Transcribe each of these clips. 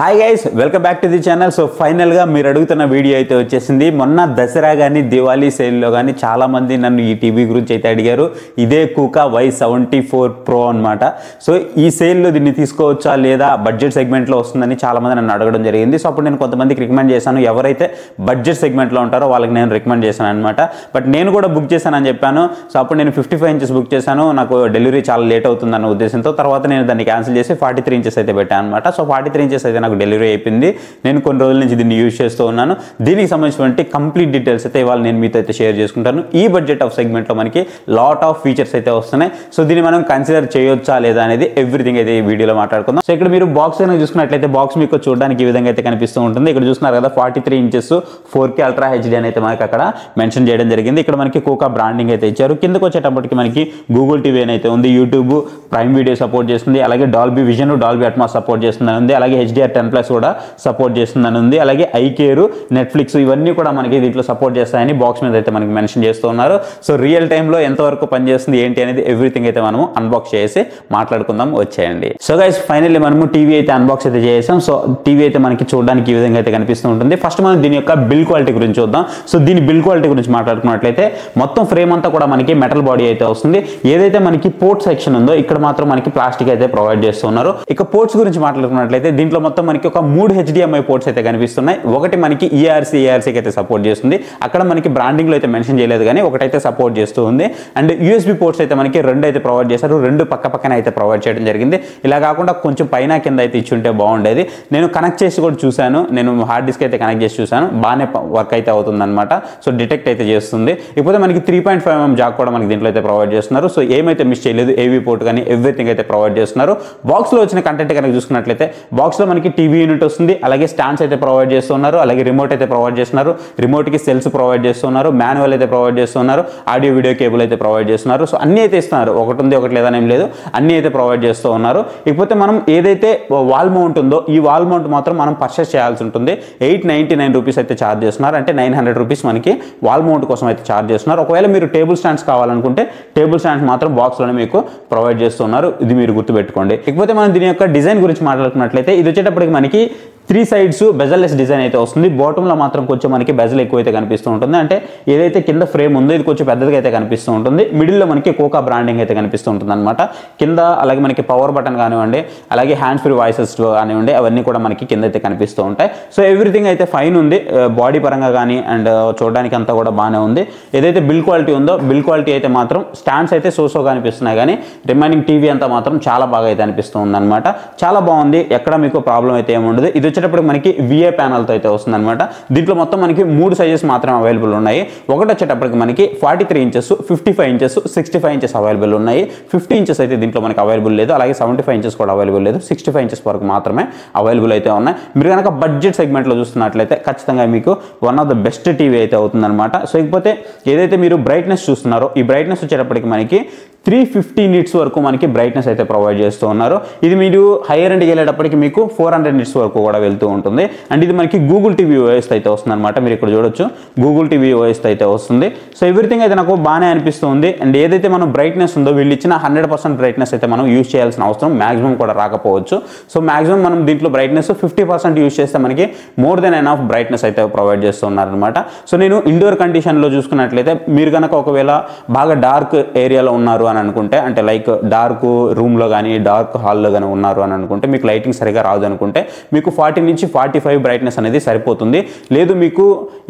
Hi guys, welcome back to the channel. So ఫైనల్గా మీరు అడుగుతున్న వీడియో అయితే వచ్చేసింది. మొన్న దసరా కానీ దివాళీ సేల్లో కానీ చాలామంది నన్ను ఈ టీవీ గురించి అయితే అడిగారు. ఇదే కూకా Y74 Pro అనమాట. సో ఈ సేల్లో దీన్ని తీసుకోవచ్చా లేదా, బడ్జెట్ సెగ్మెంట్లో వస్తుందని చాలామంది నన్ను అడగడం జరిగింది. సో అప్పుడు నేను కొంతమందికి రికమెండ్ చేశాను. ఎవరైతే బడ్జెట్ సెగ్మెంట్లో ఉంటారో వాళ్ళకి నేను రికమెండ్ చేశాను అనమాట. బట్ నేను కూడా బుక్ చేశానని చెప్పాను. సో అప్పుడు నేను 55 ఇంచెస్ బుక్ చేశాను. నాకు డెలివరీ చాలా లేట్ అవుతుందన్న ఉద్దేశంతో తర్వాత నేను దాన్ని క్యాన్సిల్ చేసి 43 ఇంచెస్ అయితే పెట్టాను అనమాట. సో 43 ఇంచెస్ అయితే నాకు డెలివరీ అయిపోయింది. నేను కొన్ని రోజుల నుంచి దీన్ని యూజ్ చేస్తూ ఉన్నాను. దీనికి సంబంధించినటువంటి కంప్లీట్ డీటెయిల్స్ అయితే ఇవాళ నేను మీతో అయితే షేర్ చేసుకుంటాను. ఈ బడ్జెట్ ఆఫ్ సెగ్మెంట్లో మనకి లాట్ ఆఫ్ ఫీచర్స్ అయితే వస్తున్నాయి. సో దీన్ని మనం కన్సిడర్ చేయొచ్చా లేదా అనేది ఎవ్రీథింగ్ అయితే ఈ వీడియోలో మాట్లాడుకుందాం. సో ఇక్కడ మీరు బాక్స్ కనుక చూసుకున్నట్లయితే బాక్స్ మీకు చూడడానికి ఈ విధంగా అయితే కనిపిస్తూ ఉంటుంది. ఇక్కడ చూస్తున్నారు కదా 43 ఇంచెస్ 4K అల్ట్రా హెచ్డి అని అయితే మనకి అక్కడ మెన్షన్ చేయడం జరిగింది. ఇక్కడ మనకి కూకా బ్రాండింగ్ అయితే ఇచ్చారు. కిందకు వచ్చేటప్పటికి మనకి గూగుల్ టీవీ అయితే ఉంది, యూట్యూబ్, ప్రైమ్ వీడియో సపోర్ట్ చేస్తుంది, అలాగే Dolby vision, Dolby Atmos support చేస్తుందని ఉంది, అలాగే HDR10+ కూడా సపోర్ట్ చేస్తుందని ఉంది, అలాగే ఐకేర్, నెట్ఫ్లిక్స్ ఇవన్నీ కూడా మనకి దీంట్లో సపోర్ట్ చేస్తాయని బాక్స్ మీద అయితే మనకి మెన్షన్ చేస్తూ ఉన్నారు. సో రియల్ టైంలో ఎంతవరకు పనిచేస్తుంది ఏంటి అనేది ఎవ్రీథింగ్ అయితే మనము అన్బాక్స్ చేసి మాట్లాడుకుందాం, వచ్చేయండి. సో గైస్ ఫైనల్లీ మనము టీవీ అయితే అన్బాక్స్ అయితే చేసాం. సో టీవీ అయితే మనకి చూడడానికి ఈ విధంగా అయితే కనిపిస్తూ ఉంటుంది. ఫస్ట్ మనం దీని యొక్క బిల్ క్వాలిటీ గురించి చూద్దాం. సో దీని బిల్ క్వాలిటీ గురించి మాట్లాడుకున్నట్లయితే మొత్తం ఫ్రేమ్ అంతా కూడా మనకి మెటల్ బాడీ అయితే వస్తుంది. ఏదైతే మనకి పోర్ట్ సెక్షన్ ఉందో ఇక్కడ మాత్రం మనకి ప్లాస్టిక్ అయితే ప్రొవైడ్ చేస్తున్నారు. ఇక పోర్ట్స్ గురించి మాట్లాడుకున్నట్లయితే దీంట్లో మొత్తం మనకి ఒక 3 HDMI పోర్ట్స్ అయితే కనిపిస్తున్నాయి. ఒకటి మనకి ERCకి అయితే సపోర్ట్ చేస్తుంది. అక్కడ మనకి బ్రాండింగ్ లో అయితే మెన్షన్ చేయలేదు కానీ ఒకటైతే సపోర్ట్ చేస్తూ ఉంది. అండ్ USB పోర్ట్స్ అయితే మనకి 2 అయితే ప్రొవైడ్ చేశారు. 2 పక్క పక్కన అయితే ప్రొవైడ్ చేయడం జరిగింది. ఇలా కాకుండా కొంచెం పైన కింద అయితే ఇచ్చి ఉంటే బాగుండేది. నేను కనెక్ట్ చేసి కూడా చూశాను. నేను హార్డ్ డిస్క్ అయితే కనెక్ట్ చేసి చూశాను. బాగానే వర్క్ అయితే అవుతుంది అనమాట. సో డిటెక్ట్ అయితే చేస్తుంది. ఇకపోతే మనకి 3.5mm జాక్ కూడా మనకి దీంట్లో అయితే ప్రొవైడ్ చేస్తున్నారు. సో ఏమైతే మిస్ చేయలేదు. AV పోర్ట్ కానీ ఎవ్రీథింగ్ అయితే ప్రొవైడ్ చేస్తున్నారు. బాక్స్ లో వచ్చిన కంటెంట్ కనుక చూసుకున్నట్లయితే బాక్స్ లో మనకి టీవీ యూనిట్ వస్తుంది, అలాగే స్టాండ్స్ అయితే ప్రొవైడ్ చేస్తున్నారు, అలాగే రిమోట్ అయితే ప్రొవైడ్ చేస్తున్నారు. రిమోట్ కి సెల్స్ ప్రొవైడ్ చేస్తున్నారు, మాన్యువల్ అయితే ప్రొవైడ్ చేస్తున్నారు, ఆడియో వీడియో కేబుల్ అయితే ప్రొవైడ్ చేస్తున్నారు. సో అన్ని అయితే ఇస్తున్నారు. ఒకటి ఉంది ఒకటి లేదని ఏం లేదు, అన్ని అయితే ప్రొవైడ్ చేస్తూ ఉన్నారు. ఇకపోతే మనం ఏదైతే వాల్ మౌంట్ ఉందో ఈ వాల్ మౌంట్ మాత్రం మనం పర్చేస్ చేయాల్సి ఉంటుంది. 899 రూపీస్ అయితే ఛార్జ్ చేస్తున్నారు. అంటే 900 రూపీస్ మనకి వాల్ మౌంట్ కోసం అయితే ఛార్జ్ చేస్తున్నారు. ఒకవేళ మీరు టేబుల్ స్టాండ్స్ కావాలనుకుంటే టేబుల్ స్టాండ్స్ మాత్రం బాక్స్ లోనే మీకు ప్రొవైడ్ చేస్తున్నారు. ఇది మీరు గుర్తుపెట్టుకోండి. ఇకపోతే మనం దీని యొక్క డిజైన్ గురించి మాట్లాడుకున్నట్లయితే ఇది వచ్చేటప్పటికి మనకి 3 సైడ్స్ బెజల్లెస్ డిజైన్ అయితే వస్తుంది. బాటంలో మాత్రం కొంచెం మనకి బెజల్ ఎక్కువ అయితే కనిపిస్తూ ఉంటుంది. అంటే ఏదైతే కింద ఫ్రేమ్ ఉందో ఇది కొంచెం పెద్దగా అయితే కనిపిస్తూ ఉంటుంది. మిడిల్లో మనకి కూకా బ్రాండింగ్ అయితే కనిపిస్తూ ఉంటుంది అనమాట. కింద అలాగే మనకి పవర్ బటన్ కానివ్వండి, అలాగే హ్యాండ్స్ ఫ్రీ వాయిసెస్ కానివ్వండి, అవన్నీ కూడా మనకి కింద అయితే కనిపిస్తూ ఉంటాయి. సో ఎవ్రీథింగ్ అయితే ఫైన్ ఉంది. బాడీ పరంగా కానీ అండ్ చూడడానికి అంతా కూడా బాగానే ఉంది. ఏదైతే బిల్ క్వాలిటీ ఉందో బిల్ క్వాలిటీ అయితే మాత్రం స్టాండ్స్ అయితే సో కనిపిస్తున్నాయి, కానీ రిమైనింగ్ టీవీ అంతా మాత్రం చాలా బాగా అయితే అనిపిస్తూ ఉంది అనమాట. చాలా బాగుంది. ఎక్కడ మీకు ప్రాబ్లం అయితే ఏముండదు. ఇది వచ్చేటప్పుడు మనకి VA ప్యానల్తో అయితే వస్తుంది అనమాట. దీంట్లో మొత్తం మనకి 3 సైజెస్ మాత్రమే అవైలబుల్ ఉన్నాయి. ఒకటి వచ్చేటప్పటికి మనకి 43 ఇంచెస్, 55 ఇంచెస్, 65 ఇంచెస్ అవైలబుల్ ఉన్నాయి. 50 ఇంచెస్ అయితే దీంట్లో మనకి అవైలబుల్ లేదు. అలాగే 75 ఇంచెస్ కూడా అవైలబుల్ లేదు. 65 ఇంచెస్ వరకు మాత్రమే అవైలబుల్ అయితే ఉన్నాయి. మీరు కనుక బడ్జెట్ సెగ్మెంట్లో చూస్తున్నట్లయితే ఖచ్చితంగా మీకు one of the best TV అయితే అవుతుందన్నమాట. సో ఇకపోతే ఏదైతే మీరు బ్రైట్నెస్ చూస్తున్నారో ఈ బ్రైట్నెస్ వచ్చేటప్పటికి మనకి 350 నిట్స్ వరకు మనకి బ్రైట్నెస్ అయితే ప్రొవైడ్ చేస్తూ ఉన్నారు. ఇది మీరు హైయర్ ఎండ్కి వెళ్ళేటప్పటికి మీకు 400 నిట్స్ వరకు కూడా వెళ్తూ ఉంటుంది. అండ్ ఇది మనకి గూగుల్ టీవీ OS అయితే వస్తుంది అనమాట. మీరు ఇక్కడ చూడొచ్చు గూగుల్ టీవీ OS అయితే వస్తుంది. సో ఎవ్రీథింగ్ అయితే నాకు బాగానే అనిపిస్తుంది. అండ్ ఏదైతే మనం బ్రైట్నెస్ ఉందో వీళ్ళు ఇచ్చిన 100% బ్రైట్నెస్ అయితే మనం యూజ్ చేయాల్సిన అవసరం మాక్సిమం కూడా రాకపోవచ్చు. సో మాక్సిమం మనం దీంట్లో బ్రైట్నెస్ 50% యూజ్ చేస్తే మనకి మోర్ దెన్ ఎనఫ్ బ్రైట్నెస్ అయితే ప్రొవైడ్ చేస్తున్నారు అనమాట. సో నేను ఇండోర్ కండిషన్లో చూసుకున్నట్లయితే మీరు కనుక ఒకవేళ బాగా డార్క్ ఏరియాలో ఉన్నారు అని అనుకుంటే, అంటే లైక్ డార్క్ రూమ్లో కానీ డార్క్ హాల్లో కానీ ఉన్నారు అని అనుకుంటే, మీకు లైటింగ్ సరిగా రాదు అనుకుంటే మీకు 40 నుంచి 45 బ్రైట్నెస్ అనేది సరిపోతుంది. లేదు మీకు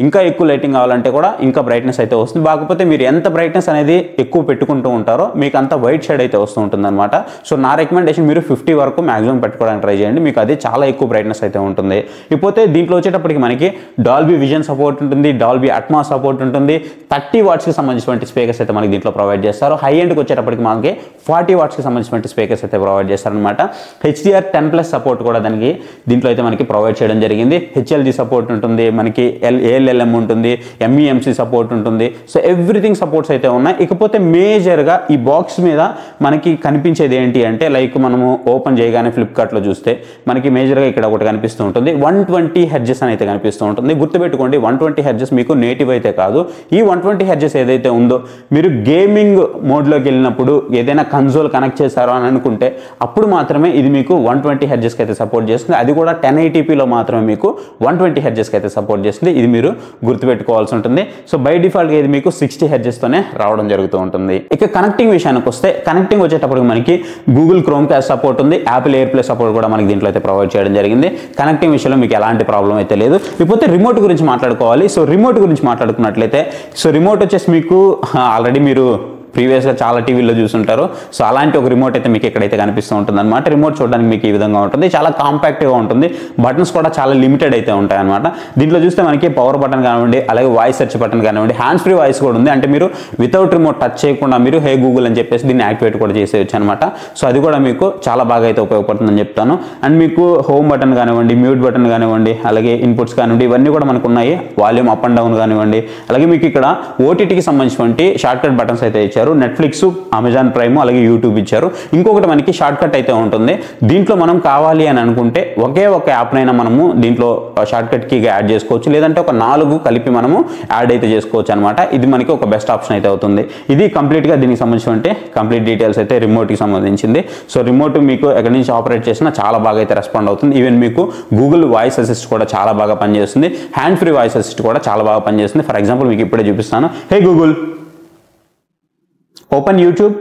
ఇంకా ఎక్కువ లైటింగ్ కావాలంటే కూడా ఇంకా బ్రైట్నెస్ అయితే వస్తుంది. కాకపోతే మీరు ఎంత బ్రైట్నెస్ అనేది ఎక్కువ పెట్టుకుంటూ ఉంటారో మీకు అంత వైట్ షేడ్ అయితే వస్తూ ఉంటుంది అనమాట. సో నా రికమెండేషన్ మీరు 50 వరకు మాక్సిమం పెట్టుకోవడానికి ట్రై చేయండి. మీకు అది చాలా ఎక్కువ బ్రైట్నెస్ అయితే ఉంటుంది. ఇకపోతే దీంట్లో వచ్చేటప్పటికి మనకి డాల్బీ విజన్ సపోర్ట్ ఉంటుంది, డాల్బీ అట్మాస్ సపోర్ట్ ఉంటుంది. 30 వాట్స్కి సంబంధించినటువంటి స్పీకర్స్ అయితే మనకి దీంట్లో ప్రొవైడ్ చేస్తారు. హై ఎండ్కి వచ్చేటప్పటికి మనకి 40 వాట్స్కి సంబంధించినటువంటి స్పీకర్స్ అయితే ప్రొవైడ్ చేస్తారనమాట. HDR10+ సపోర్ట్ కూడా దానికి దీంట్లో అయితే మనకి ప్రొవైడ్ చేయడం జరిగింది. HLG సపోర్ట్ ఉంటుంది, మనకి ALLM ఉంటుంది, MEMC సపోర్ట్ ఉంటుంది. సో ఎవ్రీథింగ్ సపోర్ట్స్ అయితే ఉన్నాయి. ఇకపోతే మేజర్గా ఈ బాక్స్ మీద మనకి కనిపించేది ఏంటి అంటే, లైక్ మనము ఓపెన్ చేయగానే ఫ్లిప్కార్ట్లో చూస్తే మనకి మేజర్గా ఇక్కడ ఒకటి కనిపిస్తూ ఉంటుంది, 120 హెర్ట్జ్ అని అయితే కనిపిస్తూ ఉంటుంది. గుర్తుపెట్టుకోండి 120 హెర్ట్జ్ మీకు నేటివ్ అయితే కాదు. ఈ 120 హెర్ట్జ్ ఏదైతే ఉందో మీరు గేమింగ్ మోడ్లోకి వెళ్ళినప్పుడు ఏదైనా కన్సోల్ కనెక్ట్ చేశారో అని అనుకుంటే అప్పుడు మాత్రమే ఇది మీకు 120 హెర్ట్జ్ అయితే సపోర్ట్ చేస్తుంది. అది కూడా 10 1080pలో మాత్రమే మీకు 120 హెర్ట్జ్కి అయితే సపోర్ట్ చేస్తుంది. ఇది మీరు గుర్తుపెట్టుకోవాల్సి ఉంటుంది. సో బై డిఫాల్ట్గా ఇది మీకు 60 హెర్ట్జ్తోనే రావడం జరుగుతూ ఉంటుంది. ఇక కనెక్టింగ్ విషయానికి వస్తే కనెక్టింగ్ వచ్చేటప్పుడు మనకి గూగుల్ క్రోమ్ క్యాస్ట్ సపోర్ట్ ఉంది, యాపిల్ ఎయిర్ ప్లే సపోర్ట్ కూడా మనకి దీంట్లో అయితే ప్రొవైడ్ చేయడం జరిగింది. కనెక్టింగ్ విషయంలో మీకు ఎలాంటి ప్రాబ్లం అయితే లేదు. ఇకపోతే రిమోట్ గురించి మాట్లాడుకోవాలి. సో రిమోట్ గురించి మాట్లాడుకున్నట్లయితే సో రిమోట్ వచ్చేసి మీకు ఆల్రెడీ మీరు ప్రీవియస్గా చాలా టీవీలో చూసుంటారు. సో అలాంటి ఒక రిమోట్ అయితే మీకు ఎక్కడైతే కనిపిస్తూ ఉంటుంది అనమాట. రిమోట్ చూడడానికి మీకు ఈ విధంగా ఉంటుంది, చాలా కాంపాక్ట్గా ఉంటుంది. బటన్స్ కూడా చాలా లిమిటెడ్ అయితే ఉంటాయి అనమాట. దీంట్లో చూస్తే మనకి పవర్ బటన్ కానివ్వండి, అలాగే వాయిస్ సెర్చ్ బటన్ కానివ్వండి, హ్యాండ్స్ ఫ్రీ వాయిస్ కూడా ఉంది. అంటే మీరు వితౌట్ రిమోట్ టచ్ చేయకుండా మీరు హే గూగుల్ అని చెప్పేసి దీన్ని యాక్టివేట్ కూడా చేసేయచ్చు అనమాట. సో అది కూడా మీకు చాలా బాగా అయితే ఉపయోగపడుతుందని చెప్తాను. అండ్ మీకు హోమ్ బటన్ కానివ్వండి, మ్యూట్ బటన్ కానివ్వండి, అలాగే ఇన్పుట్స్ కానివ్వండి, ఇవన్నీ కూడా మనకు ఉన్నాయి. వాల్యూమ్ అప్ అండ్ డౌన్ కానివ్వండి, అలాగే మీకు ఇక్కడ ఓటీటీకి సంబంధించినటువంటి షార్ట్ కట్ బటన్స్ అయితే ఇచ్చారు. నెట్ఫ్లిక్స్, అమెజాన్ ప్రైమ్, అలాగే యూట్యూబ్ ఇచ్చారు. ఇంకొకటి మనకి షార్ట్ కట్ అయితే ఉంటుంది. దీంట్లో మనం కావాలి అని అనుకుంటే ఒకే ఒక యాప్నైనా మనము దీంట్లో షార్ట్ కట్ కీగా యాడ్ చేసుకోవచ్చు, లేదంటే ఒక 4 కలిపి మనము యాడ్ అయితే చేసుకోవచ్చు అనమాట. ఇది మనకి ఒక బెస్ట్ ఆప్షన్ అయితే అవుతుంది. ఇది కంప్లీట్గా దీనికి సంబంధించిన కంప్లీట్ డీటెయిల్స్ అయితే రిమోట్కి సంబంధించింది. సో రిమోట్ మీకు ఎక్కడి నుంచి ఆపరేట్ చేసినా చాలా బాగా అయితే రెస్పాండ్ అవుతుంది. ఈవెన్ మీకు గూగుల్ వాయిస్ అసిస్ట్ కూడా చాలా బాగా పనిచేస్తుంది. హ్యాండ్ ఫ్రీ వాయిస్ అసిస్ట్ కూడా చాలా బాగా పనిచేస్తుంది. ఫర్ ఎగ్జాంపుల్ మీకు ఇప్పుడే చూపిస్తాను. హే గూగుల్, open YouTube.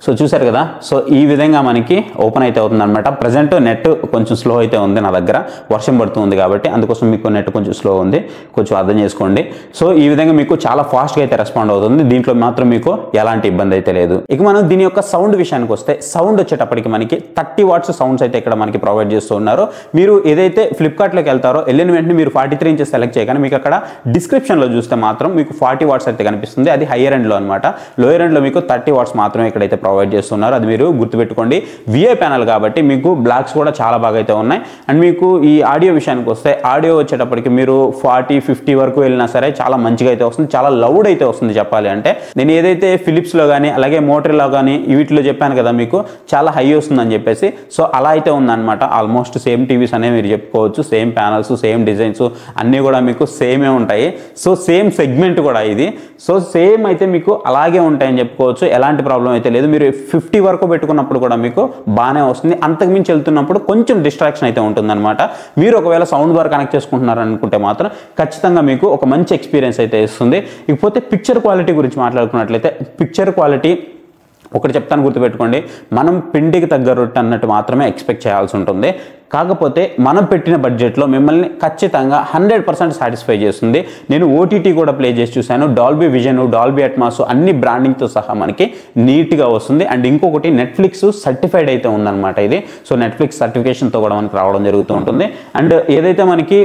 సో చూసారు కదా. సో ఈ విధంగా మనకి ఓపెన్ అయితే అవుతుంది అనమాట. ప్రజెంట్ నెట్ కొంచెం స్లో అయితే ఉంది నా దగ్గర, వర్షం పడుతుంది కాబట్టి అందుకోసం మీకు నెట్ కొంచెం స్లో ఉంది, కొంచెం అర్థం చేసుకోండి. సో ఈ విధంగా మీకు చాలా ఫాస్ట్గా అయితే రెస్పాండ్ అవుతుంది. దీంట్లో మాత్రం మీకు ఎలాంటి ఇబ్బంది అయితే లేదు. ఇక మనం దీని యొక్క సౌండ్ విషయానికి వస్తే సౌండ్ వచ్చేటప్పటికి మనకి 30 వాట్స్ సౌండ్స్ అయితే ఇక్కడ మనకి ప్రొవైడ్ చేస్తూ ఉన్నారు. మీరు ఏదైతే ఫ్లిప్కార్ట్లోకి వెళ్తారో వెళ్ళిన వెంటనే మీరు 43 ఇంచెస్ సెలెక్ట్ చేయగానే మీకు అక్కడ డిస్క్రిప్షన్లో చూస్తే మాత్రం మీకు 40 వాట్స్ అయితే కనిపిస్తుంది. అది హయ్యర్ ఎండ్లో అనమాట. లోయర్ ఎండ్లో మీకు 30 వాట్స్ మాత్రమే ఇక్కడైతే ప్రొవైడ్ చేస్తున్నారు. అది మీరు గుర్తుపెట్టుకోండి. విఏ ప్యానల్ కాబట్టి మీకు బ్లాక్స్ కూడా చాలా బాగా అయితే ఉన్నాయి. అండ్ మీకు ఈ ఆడియో విషయానికి వస్తే ఆడియో వచ్చేటప్పటికి మీరు 40-50 వరకు వెళ్ళినా సరే చాలా మంచిగా అయితే వస్తుంది, చాలా లౌడ్ అయితే వస్తుంది చెప్పాలి అంటే. నేను ఏదైతే ఫిలిప్స్లో కానీ అలాగే మోటరీలో కానీ వీటిలో చెప్పాను కదా మీకు చాలా హై వస్తుందని చెప్పేసి, సో అలా అయితే ఉందన్నమాట. ఆల్మోస్ట్ సేమ్ టీవీస్ అనేవి మీరు చెప్పుకోవచ్చు. సేమ్ ప్యానల్స్, సేమ్ డిజైన్స్ అన్నీ కూడా మీకు సేమే ఉంటాయి. సో సేమ్ సెగ్మెంట్ కూడా ఇది. సో సేమ్ అయితే మీకు అలాగే ఉంటాయని చెప్పుకోవచ్చు. ఎలాంటి ప్రాబ్లం అయితే లేదు. మీరు 50 వరకు పెట్టుకున్నప్పుడు కూడా మీకు బాగానే వస్తుంది. అంతకుమించి వెళ్తున్నప్పుడు కొంచెం డిస్ట్రాక్షన్ అయితే ఉంటుందన్నమాట. మీరు ఒకవేళ సౌండ్ ద్వారా కనెక్ట్ చేసుకుంటున్నారు అనుకుంటే మాత్రం ఖచ్చితంగా మీకు ఒక మంచి ఎక్స్పీరియన్స్ అయితే ఇస్తుంది. ఇకపోతే పిక్చర్ క్వాలిటీ గురించి మాట్లాడుకున్నట్లయితే పిక్చర్ క్వాలిటీ ఒకటి చెప్తాను, గుర్తుపెట్టుకోండి. మనం పిండికి తగ్గ రొట్టె అన్నట్టు మాత్రమే ఎక్స్పెక్ట్ చేయాల్సి ఉంటుంది. కాకపోతే మనం పెట్టిన బడ్జెట్లో మిమ్మల్ని ఖచ్చితంగా 100% సాటిస్ఫై చేస్తుంది. నేను ఓటీటీ కూడా ప్లే చేసి చూశాను. డాల్బీ విజన్, డాల్బీ అట్మాస్ అన్ని బ్రాండింగ్తో సహా మనకి నీట్గా వస్తుంది. అండ్ ఇంకొకటి నెట్ఫ్లిక్స్ సర్టిఫైడ్ అయితే ఉందన్నమాట ఇది. సో నెట్ఫ్లిక్స్ సర్టిఫికేషన్తో కూడా మనకి రావడం జరుగుతూ ఉంటుంది. అండ్ ఏదైతే మనకి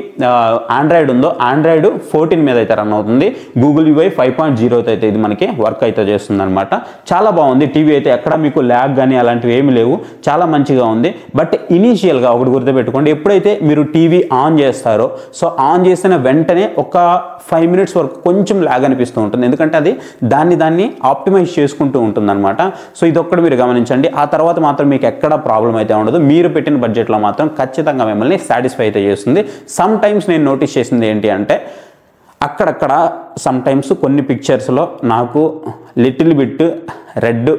ఆండ్రాయిడ్ ఉందో ఆండ్రాయిడ్ 14 మీద అయితే రన్ అవుతుంది. గూగుల్ UI 5.0 అయితే ఇది మనకి వర్క్ అయితే చేస్తుంది అనమాట. చాలా బాగుంది. టీవీ అయితే ఎక్కడ మీకు ల్యాగ్ కానీ అలాంటివి ఏమి లేవు, చాలా మంచిగా ఉంది. బట్ ఇనీషియల్గా ఒకటి గుర్తుపెట్టుకోండి, ఎప్పుడైతే మీరు టీవీ ఆన్ చేస్తారో సో ఆన్ చేసిన వెంటనే ఒక 5 మినిట్స్ వరకు కొంచెం ల్యాగ్ అనిపిస్తూ ఉంటుంది. ఎందుకంటే అది దాన్ని ఆప్టిమైజ్ చేసుకుంటూ ఉంటుంది అనమాట. సో ఇదొక్కటి మీరు గమనించండి. ఆ తర్వాత మాత్రం మీకు ఎక్కడ ప్రాబ్లం అయితే ఉండదు. మీరు పెట్టిన బడ్జెట్లో మాత్రం ఖచ్చితంగా మిమ్మల్ని సాటిస్ఫై అయితే చేస్తుంది. సమ్ టైమ్స్ నేను నోటీస్ చేసింది ఏంటి అంటే అక్కడక్కడ సమ్ టైమ్స్ కొన్ని పిక్చర్స్లో నాకు లిటిల్ బిట్ రెడ్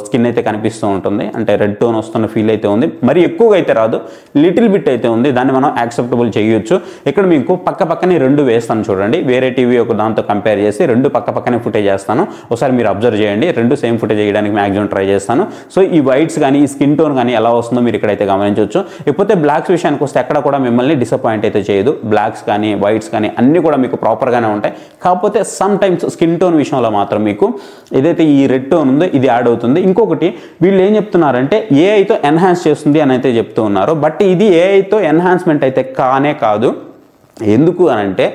స్కిన్ అయితే కనిపిస్తూ ఉంటుంది. అంటే రెడ్ టోన్ వస్తున్న ఫీల్ అయితే ఉంది. మరి ఎక్కువగా అయితే రాదు, లిటిల్ బిట్ అయితే ఉంది. దాన్ని మనం యాక్సెప్టబుల్ చేయొచ్చు. ఇక్కడ మీకు పక్కనే 2 వేస్తాను చూడండి. వేరే టీవీ ఒక దాంతో కంపేర్ చేసి 2 పక్కనే ఫుటేజ్ చేస్తాను. ఒకసారి మీరు అబ్జర్వ్ చేయండి. 2 సేమ్ ఫుటేజ్ చేయడానికి మ్యాక్సిమం ట్రై చేస్తాను. సో ఈ వైట్స్ కానీ ఈ స్కిన్ టోన్ కానీ ఎలా వస్తుందో మీరు ఇక్కడైతే గమనించవచ్చు. ఇకపోతే బ్లాక్స్ విషయానికి వస్తే ఎక్కడ కూడా మిమ్మల్ని డిసప్పాయింట్ అయితే చేయదు. బ్లాక్స్ కానీ వైట్స్ కానీ అన్నీ కూడా మీకు ప్రాపర్గానే ఉంటాయి. కాకపోతే సమ్ టైమ్స్ స్కిన్ టోన్ విషయంలో మాత్రం మీకు ఏదైతే ఈ రెడ్ టోన్ ఉందో ఇది యాడ్ అవుతుంది. ఇంకొకటి వీళ్ళు ఏం చెప్తున్నారంటే ఏఐతో ఎన్హాన్స్ చేస్తుంది అని అయితే చెప్తూ ఉన్నారు. బట్ ఇది ఏఐతో ఎన్హాన్స్మెంట్ అయితే కానే కాదు. ఎందుకు అని అంటే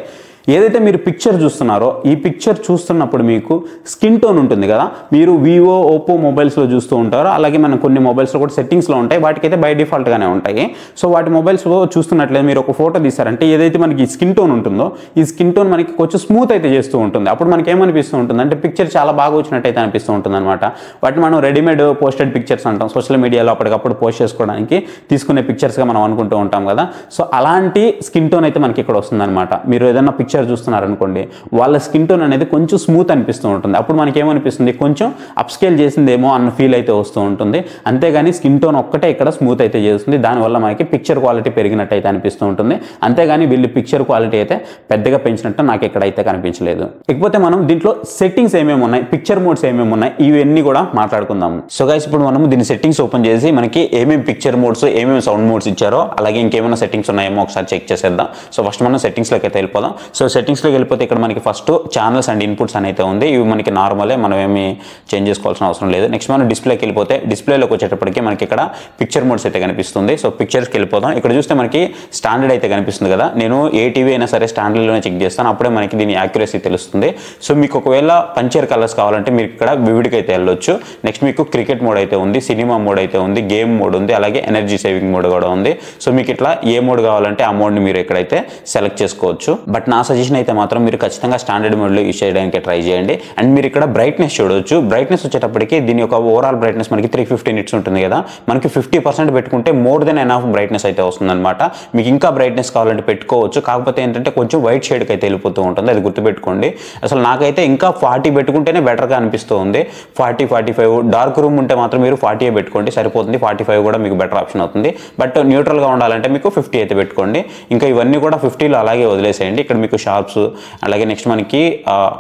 ఏదైతే మీరు పిక్చర్ చూస్తున్నారో ఈ పిక్చర్ చూస్తున్నప్పుడు మీకు స్కిన్ టోన్ ఉంటుంది కదా. మీరు వివో, ఓప్పో మొబైల్స్లో చూస్తూ ఉంటారు. అలాగే మనం కొన్ని మొబైల్స్లో కూడా సెట్టింగ్స్లో ఉంటాయి. వాటికైతే బై డిఫాల్ట్గానే ఉంటాయి. సో వాటి మొబైల్స్లో చూస్తున్నట్లయితే మీరు ఒక ఫోటో తీసారంటే ఏదైతే మనకి స్కిన్ టోన్ ఉంటుందో ఈ స్కిన్ టోన్ మనకి కొంచెం స్మూత్ అయితే చేస్తూ ఉంటుంది. అప్పుడు మనకి ఏమనిపిస్తూ ఉంటుంది అంటే పిక్చర్ చాలా బాగా వచ్చినట్టయితే అనిపిస్తూ ఉంటుంది అనమాట. వాటిని మనం రెడీమేడ్ పోస్టెడ్ పిక్చర్స్ అంటాం. సోషల్ మీడియాలో అప్పటికప్పుడు పోస్ట్ చేసుకోవడానికి తీసుకునే పిక్చర్స్గా మనం అనుకుంటూ ఉంటాం కదా. సో అలాంటి స్కిన్ టోన్ అయితే మనకి ఇక్కడ వస్తుందన్నమాట. మీరు ఏదైనా పిక్చర్ పిక్చర్ చూస్తున్నారనుకోండి, వాళ్ళ స్కిన్ టోన్ అనేది కొంచెం స్మూత్ అనిపిస్తూ ఉంటుంది. అప్పుడు మనకి ఏమనిపిస్తుంది, కొంచెం అప్స్కేల్ చేసిందేమో అన్న ఫీల్ అయితే వస్తూ ఉంటుంది. అంతేగాని స్కిన్ టోన్ ఒక్కటే ఇక్కడ స్మూత్ అయితే చేస్తుంది. దానివల్ల మనకి పిక్చర్ క్వాలిటీ పెరిగినట్టు అయితే అనిపిస్తూ ఉంటుంది. అంతేగాని వీళ్ళు పిక్చర్ క్వాలిటీ అయితే పెద్దగా పెంచినట్టు నాకు ఎక్కడైతే కనిపించలేదు. ఇకపోతే మనం దీంట్లో సెట్టింగ్స్ ఏమేమి ఉన్నాయి, పిక్చర్ మోడ్స్ ఏమేమి ఉన్నాయి, ఇవన్నీ కూడా మాట్లాడుకుందాం. సో గైస్, ఇప్పుడు మనం దీని సెట్టింగ్స్ ఓపెన్ చేసి మనకి ఏమేమి పిక్చర్ మోడ్స్, ఏమేమి సౌండ్ మోడ్స్ ఇచ్చారో, అలాగే ఇంకేమైనా సెట్టింగ్స్ ఉన్నాయేమో ఒకసారి చెక్ చేసేద్దాం. సో ఫస్ట్ మనం సెట్టింగ్స్లోకి అయితే వెళ్ళిపోదాం. సో సెట్టింగ్స్లోకి వెళ్ళిపోతే ఇక్కడ మనకి ఫస్ట్ ఛానల్స్ అండ్ ఇన్పుట్స్ అని అయితే ఉంది. ఇవి మనకి నార్మలే, మనం ఏమి చేంజ్ చేసుకోవాల్సిన అవసరం లేదు. నెక్స్ట్ మనం డిస్ప్లేకి వెళ్ళిపోతే డిస్ప్లేలోకి వచ్చేటప్పటికి మనకి ఇక్కడ పిక్చర్ మోడ్స్ అయితే కనిపిస్తుంది. సో పిక్చర్స్కి వెళ్ళిపోదాం. ఇక్కడ చూస్తే మనకి స్టాండర్డ్ అయితే కనిపిస్తుంది కదా. నేను ఏ టీవీ అయినా సరే స్టాండర్డ్లోనే చెక్ చేస్తాను, అప్పుడే మనకి దీని యాక్యురసీ తెలుస్తుంది. సో మీకు ఒకవేళ పంచర్ కలర్స్ కావాలంటే మీరు ఇక్కడ వివిడ్కి అయితే వెళ్ళొచ్చు. నెక్స్ట్ మీకు క్రికెట్ మోడ్ అయితే ఉంది, సినిమా మోడ్ అయితే ఉంది, గేమ్ మోడ్ ఉంది, అలాగే ఎనర్జీ సేవింగ్ మోడ్ కూడా ఉంది. సో మీకు ఇట్లా ఏ మోడ్ కావాలంటే ఆ మోడ్ని మీరు ఇక్కడైతే సెలెక్ట్ చేసుకోవచ్చు. బట్ నా సజెషన్ అయితే మాత్రం మీరు ఖచ్చితంగా స్టాండర్డ్ మోడ్లో యూజ్ చేయడానికి ట్రై చేయండి. అండ్ మీరు ఇక్కడ బ్రైట్నెస్ చూడవచ్చు. బ్రైట్నెస్ వచ్చేటప్పటికి దీని యొక్క ఓవరాల్ బ్రైట్నెస్ మనకి 350 నిట్స్ ఉంటుంది కదా, మనకి 50% పెట్టుకుంటే మోర్ దెన్ ఎనఫ్ బ్రైట్నెస్ అయితే వస్తుందన్నమాట. మీకు ఇంకా బ్రైట్నెస్ కావాలంటే పెట్టుకోవచ్చు. కాకపోతే ఏంటంటే కొంచెం వైట్ షేడ్కి అయితే వెళ్ళిపోతూ ఉంటుంది, అది గుర్తుపెట్టుకోండి. అసలు నాకైతే ఇంకా 40 పెట్టుకుంటేనే బెటర్గా అనిపిస్తూ ఉంది. 40, 45 డార్క్ రూమ్ ఉంటే మాత్రం మీరు 40 పెట్టుకోండి, సరిపోతుంది. 45 కూడా మీకు బెటర్ ఆప్షన్ అవుతుంది. బట్ న్యూట్రల్గా ఉండాలంటే మీకు 50 అయితే పెట్టుకోండి. ఇంకా ఇవన్నీ కూడా 50లో అలాగే వదిలేసేయండి. ఇక్కడ మీకు షార్ప్స్, అలాగే నెక్స్ట్ మనకి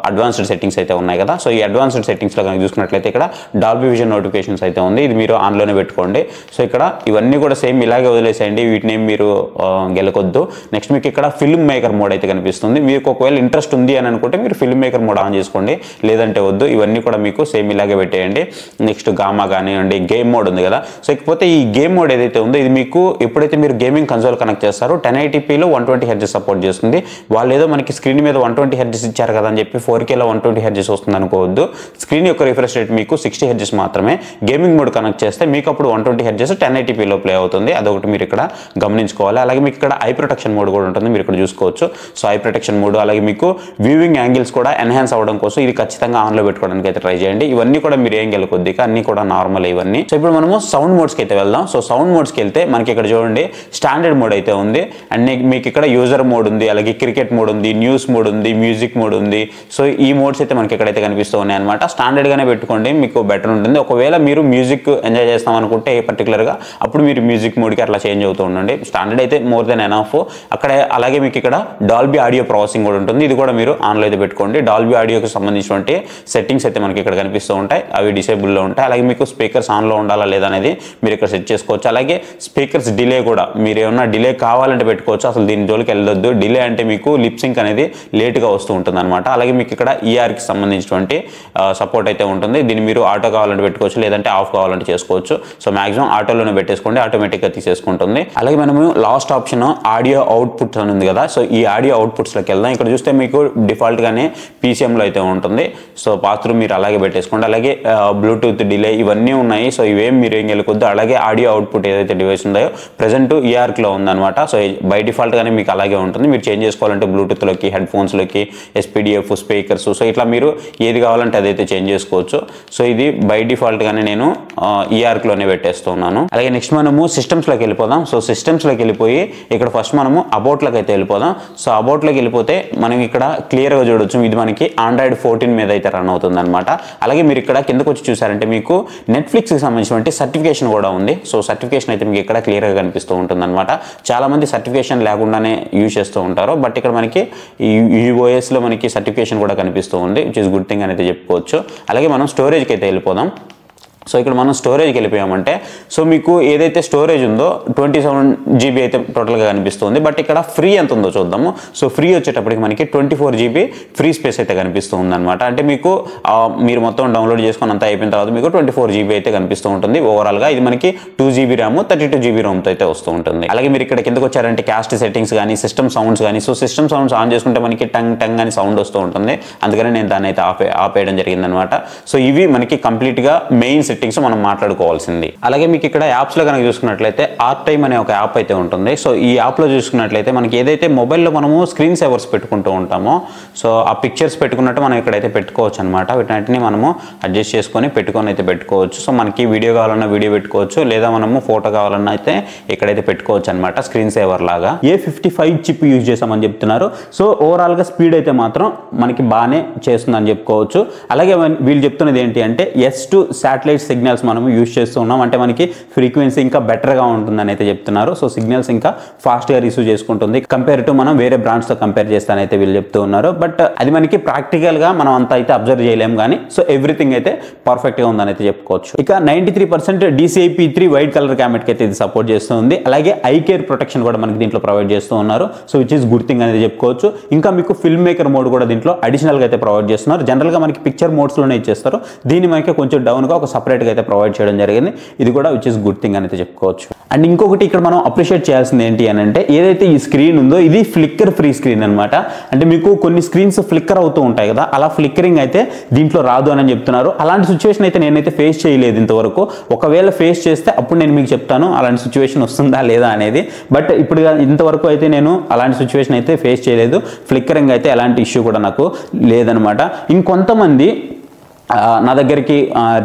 అడ్వాన్స్డ్ సెట్టింగ్స్ అయితే ఉన్నాయి కదా. సో ఈ అడ్వాన్స్డ్ సెట్టింగ్స్లో కనుక చూసుకున్నట్లయితే ఇక్కడ డాల్బీ విజన్ నోటిఫికేషన్స్ అయితే ఉంది, ఇది మీరు ఆన్లోనే పెట్టుకోండి. సో ఇక్కడ ఇవన్నీ కూడా సేమ్ ఇలాగే వదిలేసేయండి, వీటిని మీరు గెలకొద్దు. నెక్స్ట్ మీకు ఇక్కడ ఫిల్మ్ మేకర్ మోడ్ అయితే కనిపిస్తుంది. మీకు ఒకవేళ ఇంట్రెస్ట్ ఉంది అని అనుకుంటే మీరు ఫిల్మ్ మేకర్ మోడ్ ఆన్ చేసుకోండి, లేదంటే వద్దు. ఇవన్నీ కూడా మీకు సేమ్ ఇలాగే పెట్టేయండి. నెక్స్ట్ గామా కానివ్వండి, గేమ్ మోడ్ ఉంది కదా. సో ఇకపోతే ఈ గేమ్ మోడ్ ఏదైతే ఉందో ఇది మీకు ఎప్పుడైతే మీరు గేమింగ్ కన్సోల్ కనెక్ట్ చేస్తారో 1080pలో 120 Hz సపోర్ట్ చేస్తుంది. వాళ్ళు ఏదో మనకి స్క్రీన్ మీద 120 Hz ఇచ్చారు కదా అని చెప్పి 4Kలో 120 Hz వస్తుంది అనుకోవద్దు. స్క్రీన్ యొక్క రిఫ్రెష్ రేట్ మీకు 60 Hz మాత్రమే. గేమింగ్ మోడ్ కనెక్ట్ చేస్తే మీకు అప్పుడు 120 Hz 1080pలో ప్లే అవుతుంది. అదొకటి మీరు ఇక్కడ గమనించుకోవాలి. అలాగే మీకు ఇక్కడ ఐ ప్రొటెక్షన్ మోడ్ కూడా ఉంటుంది, మీరు ఇక్కడ చూసుకోవచ్చు. సో ఐ ప్రొటెక్షన్ మోడ్, అలాగే మీకు వ్యూవింగ్ యాంగిల్స్ కూడా ఎన్హాన్స్ అవ్వడం కోసం ఇది ఖచ్చితంగా ఆన్లో పెట్టుకోవడానికి అయితే ట్రై చేయండి. ఇవన్నీ కూడా మీరు ఏం గెలకొద్దిగా అన్ని కూడా నార్మల్ ఇవన్నీ. సో ఇప్పుడు మనము సౌండ్ మోడ్స్కి అయితే వెళ్దాం. సో సౌండ్ మోడ్స్కి వెళ్తే మనకి ఇక్కడ చూడండి స్టాండర్డ్ మోడ్ అయితే ఉంది, అండ్ మీకు ఇక్కడ యూజర్ మోడ్ ఉంది, అలాగే క్రికెట్ మోడ్ ఉంది, న్యూస్ మోడ్ ఉంది, మ్యూజిక్ మోడ్ ఉంది. సో ఈ మోడ్స్ అయితే మనకి ఎక్కడైతే కనిపిస్తూ ఉన్నాయి అనమాట. స్టాండర్డ్గానే పెట్టుకోండి, మీకు బెటర్ ఉంటుంది. ఒకవేళ మీరు మ్యూజిక్ ఎంజాయ్ చేస్తాం అనుకుంటే పర్టికులర్గా అప్పుడు మీరు మ్యూజిక్ మోడ్కి అట్లా చేంజ్ అవుతూ ఉండండి. స్టాండర్డ్ అయితే మోర్ దెన్ ఎనఫ్. అక్కడ అలాగే మీకు ఇక్కడ డాల్బీ ఆడియో ప్రాసెసింగ్ కూడా ఉంటుంది, ఇది కూడా మీరు ఆన్లో అయితే పెట్టుకోండి. డాల్బీ ఆడియోకి సంబంధించినటువంటి సెట్టింగ్స్ అయితే మనకి ఇక్కడ కనిపిస్తూ ఉంటాయి, అవి డిసేబుల్లో ఉంటాయి. అలాగే మీకు స్పీకర్స్ ఆన్లో ఉండాలా లేదా అనేది మీరు ఇక్కడ సెట్ చేసుకోవచ్చు. అలాగే స్పీకర్స్ డిలే కూడా మీరు ఏమన్నా డిలే కావాలంటే పెట్టుకోవచ్చు, అసలు దీని జోలికి వెళ్ళొద్దు. డిలే అంటే మీకు లిప్ సింక్ అనేది లేట్గా వస్తూ ఉంటుంది అనమాట. అలాగే మీకు ఇక్కడ ఈఆర్కి సంబంధించినటువంటి సపోర్ట్ అయితే ఉంటుంది, దీన్ని మీరు ఆటో కావాలంటే పెట్టుకోవచ్చు, లేదంటే ఆఫ్ కావాలంటే చేసుకోవచ్చు. సో మాక్సిమం ఆటోలోనే పెట్టేసుకోండి, ఆటోమేటిక్గా తీసేసుకుంటుంది. అలాగే మనము లాస్ట్ ఆప్షన్ ఆడియో అవుట్పుట్స్ అని ఉంది కదా. సో ఈ ఆడియో అవుట్పుట్స్లోకి వెళ్దాం. ఇక్కడ చూస్తే మీకు డిఫాల్ట్గానే పీసీఎంలో అయితే ఉంటుంది. సో బాత్రూమ్ మీరు అలాగే పెట్టేసుకోండి. అలాగే బ్లూటూత్ డిలే ఇవన్నీ ఉన్నాయి. సో ఇవేం మీరు ఏం గెలుకొద్దు. అలాగే ఆడియో అవుట్పుట్ ఏదైతే డివైస్ ఉందో ప్రెజెంట్ ఈఆర్క్లో ఉందన్నమాట. సో బై డిఫాల్ట్గానే మీకు అలాగే ఉంటుంది. మీరు చేంజ్ చేసుకోవాలంటే బ్లూటూత్లోకి, హెడ్ ఫోన్స్లోకి, ఎస్పీడిఎఫ్, స్పీకర్స్, సో ఇట్లా మీరు ఏది కావాలంటే అదైతే చేంజ్ చేసుకోవచ్చు. సో ఇది బై డిఫాల్ట్గానే నేను ఈఆర్క్లోనే పెట్టేస్తున్నాను. అలాగే నెక్స్ట్ మనము సిస్టమ్స్లోకి వెళ్ళిపోదాం. సో సిస్టమ్స్లోకి వెళ్ళిపోయి ఇక్కడ ఫస్ట్ మనము అబౌట్లోకి అయితే వెళ్ళిపోదాం. సో అబౌట్లోకి వెళ్ళిపోతే మనం ఇక్కడ క్లియర్గా చూడొచ్చు, ఇది మనకి ఆండ్రాయిడ్ 14 మీద అయితే రన్ అవుతుంది అనమాట. అలాగే మీరు ఇక్కడ కిందకు వచ్చి చూసారంటే మీకు నెట్ఫ్లిక్స్కి సంబంధించినటువంటి సర్టిఫికేషన్ కూడా ఉంది. సో సర్టిఫికేషన్ అయితే మీకు ఇక్కడ క్లియర్గా కనిపిస్తూ ఉంటుంది అనమాట. చాలామంది సర్టిఫికేషన్ లేకుండానే యూజ్ చేస్తూ ఉంటారు, బట్ ఇక్కడ మనకి ఈ ఓఎస్లో మనకి సర్టిఫికేషన్ కూడా కనిపిస్తూ ఉంది, విచ్ ఇస్ గుడ్ థింగ్ అనేది చెప్పుకోవచ్చు. అలాగే మనం స్టోరేజ్కి అయితే వెళ్ళిపోదాం. సో ఇక్కడ మనం స్టోరేజ్కి వెళ్ళిపోయామంటే సో మీకు ఏదైతే స్టోరేజ్ ఉందో 27 GB అయితే టోటల్గా కనిపిస్తుంది. బట్ ఇక్కడ ఫ్రీ ఎంత ఉందో చూద్దాము. సో ఫ్రీ వచ్చేటప్పటికి మనకి 24 GB ఫ్రీ స్పేస్ అయితే కనిపిస్తూ ఉందన్నమాట. అంటే మీకు మీరు మొత్తం డౌన్లోడ్ చేసుకొని అంతా అయిపోయిన తర్వాత మీకు 24 GB అయితే కనిపిస్తూ ఉంటుంది ఓవరాల్గా. ఇది మనకి 2 GB ర్యామ్ 32 GB రోమ్తో అయితే వస్తూ ఉంటుంది. అలాగే మీరు ఇక్కడ కిందకు వచ్చారంటే క్యాస్ట్ సెట్టింగ్స్ కానీ, సిస్టమ్ సౌండ్స్ కానీ. సో సిస్టమ్ సౌండ్స్ ఆన్ చేసుకుంటే మనకి టంగ్ టంగ్ అని సౌండ్ వస్తూ ఉంటుంది, అందుకని నేను దాన్ని అయితే ఆపేయడం జరిగిందనమాట. సో ఇవి మనకి కంప్లీట్గా మెయిన్ సెట్టింగ్స్ మనం మాట్లాడుకోవాల్సింది. అలాగే మీకు ఇక్కడ యాప్స్లో కనుక చూసుకున్నట్లయితే ఆర్ట్ టైమ్ అనే ఒక యాప్ అయితే ఉంటుంది. సో ఈ యాప్లో చూసుకున్నట్లయితే మనకి ఏదైతే మొబైల్లో మనము స్క్రీన్ సేవర్స్ పెట్టుకుంటూ ఉంటామో సో ఆ పిక్చర్స్ పెట్టుకున్నట్టు మనం ఇక్కడైతే పెట్టుకోవచ్చు అనమాట. వీటిని మనము అడ్జస్ట్ చేసుకొని అయితే పెట్టుకోవచ్చు. సో మనకి వీడియో కావాలన్నా వీడియో పెట్టుకోవచ్చు, లేదా మనము ఫోటో కావాలన్నా అయితే ఇక్కడైతే పెట్టుకోవచ్చు అనమాట స్క్రీన్ సేవర్ లాగా. A55 చిప్ యూజ్ చేసామని చెప్తున్నారు. సో ఓవరాల్గా స్పీడ్ అయితే మాత్రం మనకి బాగానే చేస్తుందని చెప్పుకోవచ్చు. అలాగే వీళ్ళు చెప్తున్నది ఏంటి అంటే S2 శాటిలైట్ సిగ్నల్స్ మనం యూజ్ చేస్తూ ఉన్నాం, అంటే మనకి ఫ్రీక్వెన్సీ ఇంకా బెటర్గా ఉంటుందని అయితే చెప్తున్నారు. సో సిగ్నల్స్ ఇంకా ఫాస్ట్గా రిసీవ్ చేసుకుంటుంది కంపేర్ టు మనం వేరే బ్రాండ్స్తో కంపేర్ చేస్తానైతే వీళ్ళు చెప్తూ ఉన్నారు. బట్ అది మనకి ప్రాక్టికల్గా మనం అంత అయితే అబ్జర్వ్ చేయలేము కానీ సో ఎవ్రీథింగ్ అయితే పర్ఫెక్ట్గా ఉందని అయితే చెప్పుకోవచ్చు. ఇక 93% DCI-P3 వైట్ కలర్ క్యామెరాకి అయితే ఇది సపోర్ట్ చేస్తుంది. అలాగే ఐ కేర్ ప్రొటెక్షన్ కూడా మనకి దీంట్లో ప్రొవైడ్ చేస్తూ ఉన్నారు. So which is good thing అనేది చెప్పుకోవచ్చు. ఇంకా మీకు ఫిల్మ్ మేకర్ మోడ్ కూడా దీంట్లో అడిషనల్గా అయితే ప్రొవైడ్ చేస్తున్నారు. జనరల్గా మనకి పిక్చర్ మోడ్స్లోనే ఇచ్చేస్తారు, దీన్ని మనకి కొంచెం డౌన్గా ఒక సపరేట్గా అయితే ప్రొవైడ్ చేయడం జరిగింది. ఇది కూడా విచ్ ఈస్ గుడ్ థింగ్ అనేది చెప్పుకోవచ్చు. అండ్ ఇంకొకటి ఇక్కడ మనం అప్రిషియేట్ చేయాల్సింది ఏంటి అని అంటే ఏదైతే ఈ స్క్రీన్ ఉందో ఇది ఫ్లిక్కర్ ఫ్రీ స్క్రీన్ అనమాట. అంటే మీకు కొన్ని స్క్రీన్స్ ఫ్లిక్కర్ అవుతూ ఉంటాయి కదా, అలా ఫ్లిక్కరింగ్ అయితే దీంట్లో రాదు అని చెప్తున్నారు. అలాంటి సిచ్యువేషన్ అయితే నేనైతే ఫేస్ చేయలేదు ఇంతవరకు. ఒకవేళ ఫేస్ చేస్తే అప్పుడు నేను మీకు చెప్తాను అలాంటి సిచ్యువేషన్ వస్తుందా లేదా అనేది. బట్ ఇప్పుడు ఇంతవరకు అయితే నేను అలాంటి సిచ్యువేషన్ అయితే ఫేస్ చేయలేదు. ఫ్లిక్కరింగ్ అయితే ఎలాంటి ఇష్యూ కూడా నాకు లేదనమాట. ఇంకొంతమంది నా దగ్గరికి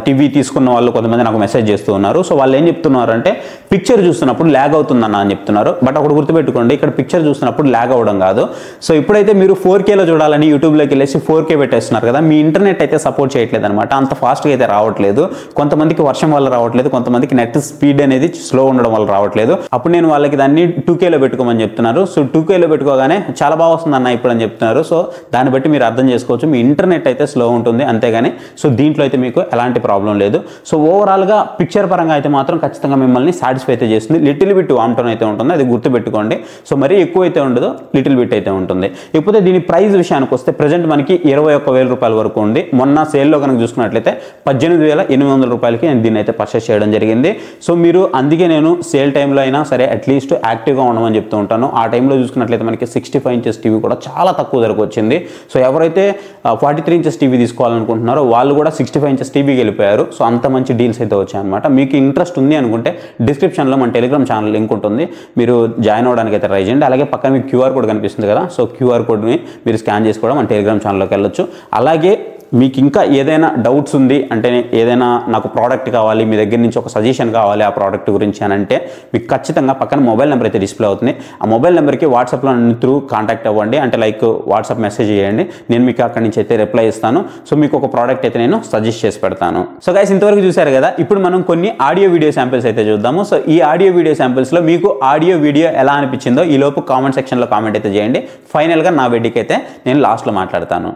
టీవీ తీసుకున్న వాళ్ళు కొంతమంది నాకు మెసేజ్ చేస్తూ ఉన్నారు. సో వాళ్ళు ఏం చెప్తున్నారు అంటే పిక్చర్ చూస్తున్నప్పుడు ల్యాగ్ అవుతుందన్న అని చెప్తున్నారు. బట్ ఒకటి గుర్తుపెట్టుకోండి, ఇక్కడ పిక్చర్ చూస్తున్నప్పుడు ల్యాగ్ అవ్వడం కాదు. సో ఇప్పుడైతే మీరు 4Kలో చూడాలని యూట్యూబ్లోకి వెళ్ళేసి 4K పెట్టేస్తున్నారు కదా, మీ ఇంటర్నెట్ అయితే సపోర్ట్ చేయట్లేదు అనమాట. అంత ఫాస్ట్గా అయితే రావట్లేదు. కొంతమందికి వర్షం వల్ల రావట్లేదు, కొంతమందికి నెట్ స్పీడ్ అనేది స్లో ఉండడం వల్ల రావట్లేదు. అప్పుడు నేను వాళ్ళకి దాన్ని 2Kలో పెట్టుకోమని చెప్తున్నారు. సో 2Kలో పెట్టుకోగానే చాలా బాగా వస్తుందన్న ఇప్పుడు అని చెప్తున్నారు. సో దాన్ని బట్టి మీరు అర్థం చేసుకోవచ్చు, మీ ఇంటర్నెట్ అయితే స్లో ఉంటుంది అంతేగాని సో దీంట్లో అయితే మీకు ఎలాంటి ప్రాబ్లం లేదు. సో ఓవరాల్గా పిక్చర్ పరంగా అయితే మాత్రం ఖచ్చితంగా మిమ్మల్ని సాటిస్ఫై అయితే చేస్తుంది. లిటిల్ బిట్ వామ్టోన్ అయితే ఉంటుంది, అది గుర్తుపెట్టుకోండి. సో మరీ ఎక్కువ అయితే ఉండదు, లిటిల్ బిట్ అయితే ఉంటుంది. ఇకపోతే దీని ప్రైస్ విషయానికి వస్తే ప్రజెంట్ మనకి 21,000 రూపాయల వరకు ఉంది. మొన్న సేల్లో కనుక చూసుకున్నట్లయితే 18,800 రూపాయలకి నేను దీన్ని అయితే పర్చేస్ చేయడం జరిగింది. సో మీరు అందుకే నేను సేల్ టైంలో అయినా సరే అట్లీస్ట్ యాక్టివ్గా ఉండమని చెప్తూ ఉంటాను. ఆ టైంలో చూసుకున్నట్లయితే మనకి 65 ఇంచెస్ టీవీ కూడా చాలా తక్కువ ధరకు వచ్చింది. సో ఎవరైతే 43 ఇంచెస్ టీవీ తీసుకోవాలనుకుంటున్నారో వాళ్ళు కూడా 65 ఇంచెస్ టీవీకి వెళ్ళిపోయారు. సో అంత మంచి డీల్స్ అయితే వచ్చాయన్నమాట. మీకు ఇంట్రెస్ట్ ఉంది అనుకుంటే డిస్క్రిప్షన్లో మన టెలిగ్రామ్ ఛానల్ లింక్ ఉంటుంది, మీరు జాయిన్ అవ్వడానికి అయితే ట్రై చేయండి. అలాగే పక్కన మీకు QR కోడ్ కనిపిస్తుంది కదా, సో QR కోడ్ని మీరు స్కాన్ చేసి కూడా మన టెలిగ్రామ్ ఛానల్లోకి వెళ్ళొచ్చు. అలాగే మీకు ఇంకా ఏదైనా డౌట్స్ ఉంది అంటే ఏదైనా నాకు ప్రోడక్ట్ కావాలి, మీ దగ్గర నుంచి ఒక సజెషన్ కావాలి ఆ ప్రోడక్ట్ గురించి అని అంటే మీకు ఖచ్చితంగా పక్కన మొబైల్ నెంబర్ అయితే డిస్ప్లే అవుతుంది. ఆ మొబైల్ నెంబర్కి వాట్సాప్లో త్రూ కాంటాక్ట్ అవ్వండి, అంటే లైక్ వాట్సాప్ మెసేజ్ చేయండి, నేను మీకు అక్కడి నుంచి అయితే రిప్లై ఇస్తాను. సో మీకు ఒక ప్రోడక్ట్ అయితే నేను సజెస్ట్ చేసి పెడతాను. సో గైస్ ఇంతవరకు చూసారు కదా, ఇప్పుడు మనం కొన్ని ఆడియో వీడియో శాంపిల్స్ అయితే చూద్దాము. సో ఈ ఆడియో వీడియో శాంపిల్స్లో మీకు ఆడియో వీడియో ఎలా అనిపించిందో ఈ లోపు కామెంట్ సెక్షన్లో కామెంట్ అయితే చేయండి. ఫైనల్గా నా వెడ్డికి అయితే నేను లాస్ట్లో మాట్లాడతాను.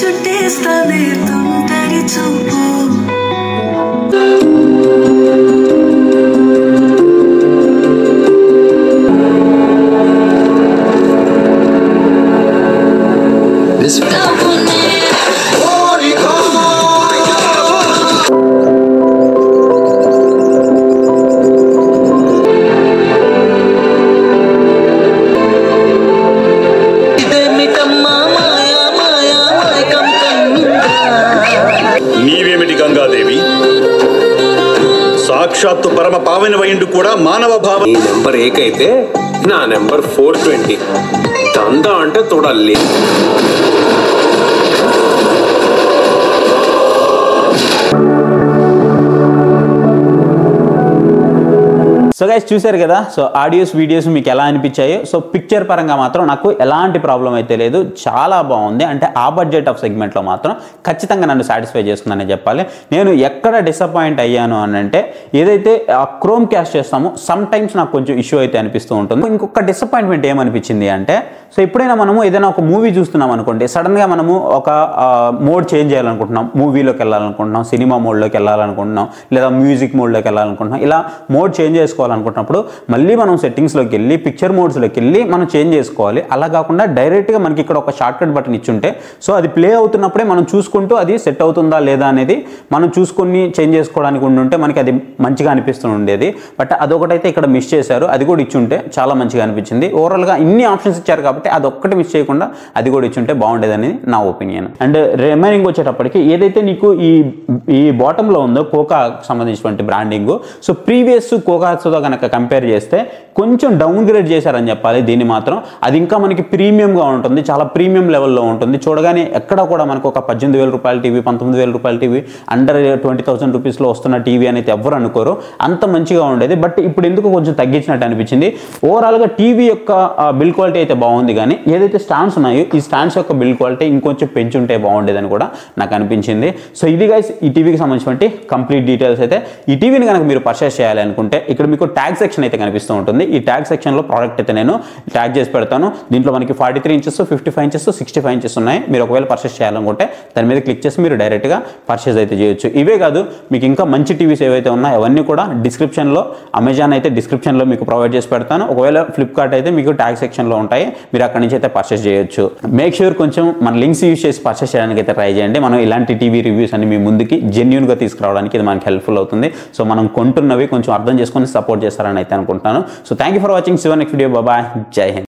చుట్టేస్తానే తుంటరి చూపు సాక్షాత్తు పరమ పావన వయుండు కూడా మానవ భావం. ఈ నెంబర్ ఏకైతే నా నెంబర్ 420 దందా అంటే తోడాలి. సో గైస్ చూసారు కదా, సో ఆడియోస్ వీడియోస్ మీకు ఎలా అనిపించాయో. సో పిక్చర్ పరంగా మాత్రం నాకు ఎలాంటి ప్రాబ్లం అయితే లేదు, చాలా బాగుంది. అంటే ఆ బడ్జెట్ ఆఫ్ సెగ్మెంట్లో మాత్రం ఖచ్చితంగా నన్ను సాటిస్ఫై చేస్తుందని చెప్పాలి. నేను ఎక్కడ డిసప్పాయింట్ అయ్యాను అని అంటే ఏదైతే క్రోమ్ క్యాస్ట్ చేస్తామో సమ్ టైమ్స్ నాకు కొంచెం ఇష్యూ అయితే అనిపిస్తూ ఉంటుంది. ఇంకొక డిసప్పాయింట్మెంట్ ఏమనిపించింది అంటే, సో ఎప్పుడైనా మనము ఏదైనా ఒక మూవీ చూస్తున్నాం అనుకోండి, సడన్గా మనము ఒక మోడ్ చేంజ్ చేయాలనుకుంటున్నాం, మూవీలోకి వెళ్ళాలనుకుంటున్నాం, సినిమా మోడ్లోకి వెళ్ళాలనుకుంటున్నాం, లేదా మ్యూజిక్ మోడ్లోకి వెళ్ళాలనుకుంటున్నాం, ఇలా మోడ్ చేంజ్ చేసుకోవాలి చేసుకోవాలనుకుంటున్నప్పుడు మళ్ళీ మనం సెట్టింగ్స్లోకి వెళ్ళి పిక్చర్ మోడ్స్లోకి వెళ్ళి మనం చేంజ్ చేసుకోవాలి. అలా కాకుండా డైరెక్ట్గా మనకి ఇక్కడ ఒక షార్ట్ కట్ బటన్ ఇచ్చుంటే సో అది ప్లే అవుతున్నప్పుడే మనం చూసుకుంటూ అది సెట్ అవుతుందా లేదా అనేది మనం చూసుకొని చేంజ్ చేసుకోవడానికి ఉండుంటే మనకి అది మంచిగా అనిపిస్తూ ఉండేది. బట్ అదొకటైతే ఇక్కడ మిస్ చేశారు. అది కూడా ఇచ్చుంటే చాలా మంచిగా అనిపించింది. ఓవరాల్గా ఇన్ని ఆప్షన్స్ ఇచ్చారు కాబట్టి అదొక్కటి మిస్ చేయకుండా అది కూడా ఇచ్చుంటే బాగుండేదని నా ఒపీనియన్. అండ్ రిమైనింగ్ వచ్చేటప్పటికి ఏదైతే నీకు ఈ బాటంలో ఉందో కోకా సంబంధించినటువంటి బ్రాండింగ్, సో ప్రీవియస్ కోకాతో కనుక కంపేర్ చేస్తే కొంచెం డౌన్ గ్రేడ్ చేశారని చెప్పాలి దీన్ని మాత్రం. అది ఇంకా మనకి ప్రీమియంగా ఉంటుంది, చాలా ప్రీమియం లెవెల్లో ఉంటుంది. చూడగానే ఎక్కడ కూడా మనకు ఒక 18,000 రూపాయల టీవీ, 19,000 రూపాయల టీవీ, అండర్ 20,000 రూపీస్లో వస్తున్న టీవీ అనేది ఎవరు అనుకోరు, అంత మంచిగా ఉండేది. బట్ ఇప్పుడు ఎందుకు కొంచెం తగ్గించినట్టు అనిపించింది. ఓవరాల్గా టీవీ యొక్క బిల్ క్వాలిటీ అయితే బాగుంది, కానీ ఏదైతే స్టాండ్స్ ఉన్నాయో ఈ స్టాండ్స్ యొక్క బిల్ క్వాలిటీ ఇంకొంచెం పెంచుంటే బాగుండేదని కూడా నాకు అనిపించింది. సో ఇది గైస్ ఈ టీవీకి సంబంధించినటువంటి కంప్లీట్ డీటెయిల్స్ అయితే. ఈ టీవీని కనుక మీరు పర్చేస్ చేయాలి అనుకుంటే ఇక్కడ మీకు ట్యాగ్ సెక్షన్ అయితే కనిపిస్తూ ఉంటుంది. ఈ ట్యాగ్ సెక్షన్లో ప్రోడక్ట్ అయితే నేను ట్యాగ్ చేసి పెడతాను. దీంట్లో మనకి 43 ఇంచెస్, 55 ఇంచెస్, 65 ఇంచెస్ ఉన్నాయి. మీరు ఒకవేళ పర్చేస్ చేయాలనుకుంటే దాని మీద క్లిక్ చేసి మీరు డైరెక్ట్గా పర్చేస్ అయితే చేయొచ్చు. ఇవే కాదు మీకు ఇంకా మంచి టీవీస్ ఏవైతే ఉన్నాయో అవన్నీ కూడా డిస్క్రిప్షన్లో, అమెజాన్ అయితే డిస్క్రిప్షన్లో మీకు ప్రొవైడ్ చేసి పెడతాను. ఒకవేళ ఫ్లిప్కార్ట్ అయితే మీకు ట్యాగ్ సెక్షన్లో ఉంటాయి, మీరు అక్కడి నుంచి అయితే పర్చేస్ చేయొచ్చు. మేక్ ష్యూర్ కొంచెం మన లింక్స్ యూజ్ చేసి పర్చేస్ చేయడానికి అయితే ట్రై చేయండి. మనం ఇలాంటి టీవీ రివ్యూస్ అన్ని మీ ముందుకి జెన్యూన్గా తీసుకురావడానికి ఇది మనకి హెల్ప్ఫుల్ అవుతుంది. సో మనం కొంటున్నవి కొంచెం అర్థం చేసుకొని సపోర్ట్ చేస్తారని అయితే అనుకుంటున్నాను. So thank you for watching. Next video. Bye, Jai Hind.